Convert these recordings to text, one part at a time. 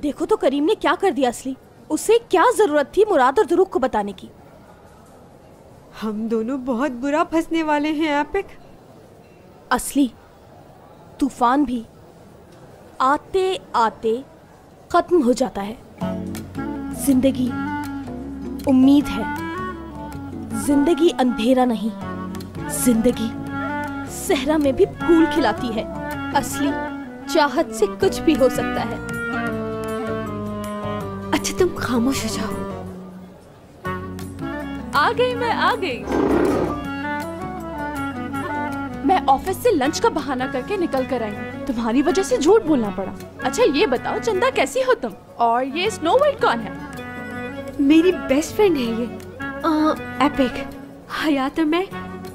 देखो तो करीम ने क्या कर दिया असली। उसे क्या जरूरत थी मुराद और दुरूक को बताने की। हम दोनों बहुत बुरा फंसने वाले हैं एपिक। असली तूफान भी आते आते खत्म हो जाता है। जिंदगी उम्मीद है, जिंदगी अंधेरा नहीं, जिंदगी सहरा में भी फूल खिलाती है। असली चाहत से कुछ भी हो सकता है। अच्छा तुम खामोश हो जाओ। आ गई, मैं आ गई। मैं ऑफिस से लंच का बहाना करके निकल कर आई हूँ। तुम्हारी वजह से झूठ बोलना पड़ा। अच्छा ये बताओ चंदा कैसी हो तुम? और ये स्नो वाइट कौन है? मेरी बेस्ट फ्रेंड है ये एपिक। हयात और मैं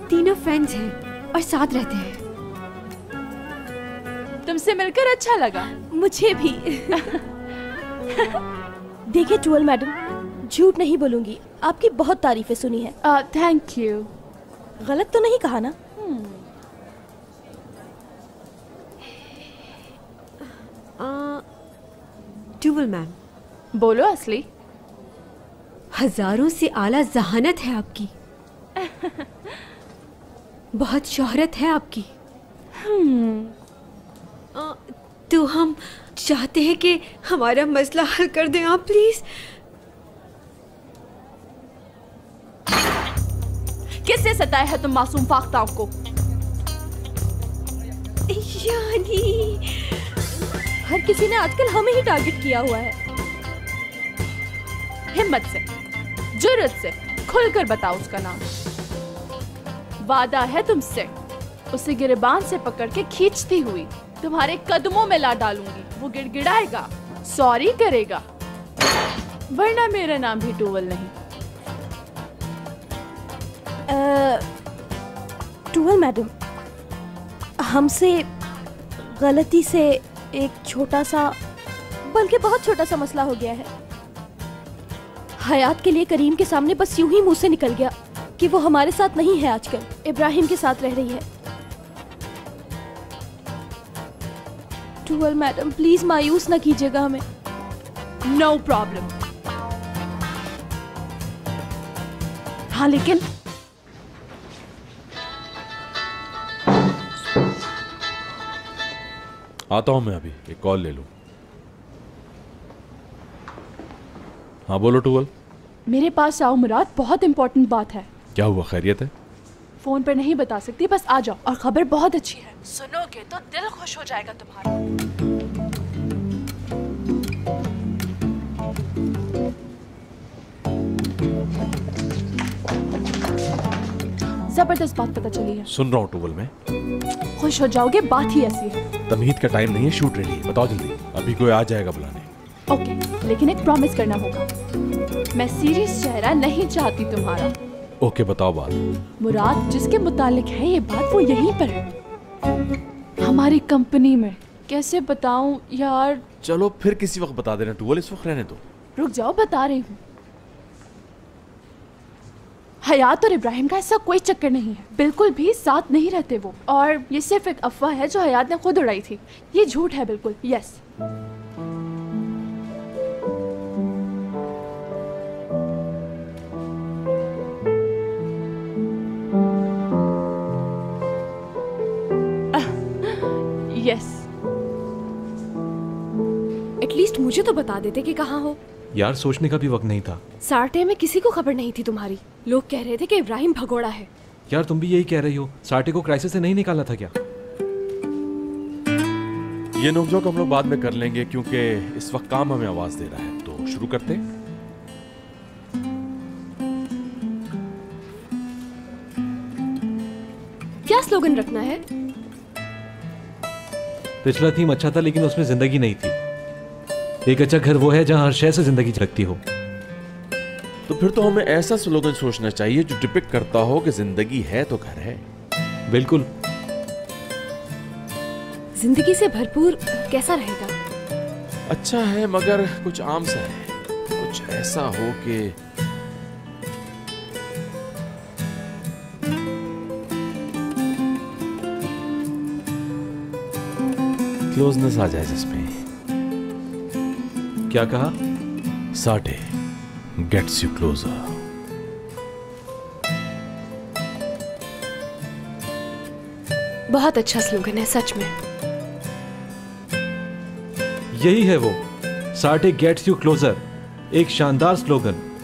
तीनों फ्रेंड्स हैं और साथ रहते हैं। तुमसे मिलकर अच्छा लगा। मुझे भी। देखिए टूवल मैडम, झूठ नहीं बोलूंगी, आपकी बहुत तारीफें सुनी है। Thank you. गलत तो नहीं कहा ना? टूवल मैम। बोलो असली। हजारों से आला जहानत है आपकी। बहुत शोहरत है आपकी। तो हम चाहते हैं कि हमारा मसला हल कर दें आप प्लीज। किससे सताया है तुम मासूम फाख्ताओं को? यानी हर किसी ने आजकल हमें ही टारगेट किया हुआ है। हिम्मत से, जुर्रत से खुलकर बताओ उसका नाम। वादा है तुमसे, उसे गिरबान से पकड़ के खींचती हुई तुम्हारे कदमों में ला डालूंगी। वो गिड़गिड़ाएगा, सॉरी करेगा, वरना मेरा नाम भी टूवल नहीं। टूवल मैडम, हमसे गलती से एक छोटा सा, बल्कि बहुत छोटा सा मसला हो गया है। हयात के लिए करीम के सामने बस यूं ही मुंह से निकल गया कि वो हमारे साथ नहीं है, आजकल इब्राहिम के साथ रह रही है। टूवल मैडम प्लीज मायूस ना कीजिएगा हमें। No problem. हाँ लेकिन आता हूं मैं, अभी एक कॉल ले लूं। हाँ बोलो टूवल। मेरे पास आओ मुराद, बहुत इंपॉर्टेंट बात है। क्या हुआ, खैरियत है? फोन पर नहीं बता सकती, बस आ जाओ। और खबर बहुत अच्छी है, सुनोगे तो दिल खुश हो जाएगा तुम्हारा। जबरदस्त बात पता चली है। सुन रहा हूँ टूवल मैं। खुश हो जाओगे, बात ही ऐसी है। तमहीद का टाइम नहीं है, शूट रेडी है, बताओ जल्दी। अभी कोई आ जाएगा बुलाने। ओके, लेकिन एक प्रॉमिस करना होगा। मैं सीरियस चेहरा नहीं चाहती तुम्हारा। ओके बताओ बात। मुराद जिसके मुतालिक है ये बात, वो यहीं पर है, हमारी कंपनी में। कैसे बताऊं यार? चलो फिर किसी वक्त बता देना टूवल, इस वक्त रहने दो। रुक जाओ, बता रही हूँ। हयात और इब्राहिम का ऐसा कोई चक्कर नहीं है, बिल्कुल भी साथ नहीं रहते वो। और ये सिर्फ एक अफवाह है जो हयात ने खुद उड़ाई थी। ये झूठ है बिल्कुल। यस। यस। एटलीस्ट मुझे तो बता देते कि कहाँ हो। यार सोचने का भी वक्त नहीं था। सार्टे में किसी को खबर नहीं थी तुम्हारी। लोग कह रहे थे कि इब्राहिम भगोड़ा है। यार तुम भी यही कह रही हो। सार्टे को क्राइसिस से नहीं निकालना था क्या? ये नोकझोंक हम लोग बाद में कर लेंगे, क्योंकि इस वक्त काम हमें आवाज दे रहा है। तो शुरू करते हैं। क्या स्लोगन रखना है? पिछला थीम अच्छा था, लेकिन उसमें जिंदगी नहीं थी। एक अच्छा घर वो है जहां हर शय से जिंदगी झलकती हो। तो फिर तो हमें ऐसा स्लोगन सोचना चाहिए जो डिपिक्ट करता हो कि जिंदगी है तो घर है। बिल्कुल। जिंदगी से भरपूर कैसा रहेगा? अच्छा है, मगर कुछ आम सा है। कुछ ऐसा हो कि क्लोजनेस आ जाए जिसमें। क्या कहा? साटे गेट्स यू क्लोजर। बहुत अच्छा स्लोगन है सच में। यही है वो, साटे गेट्स यू क्लोजर, एक शानदार स्लोगन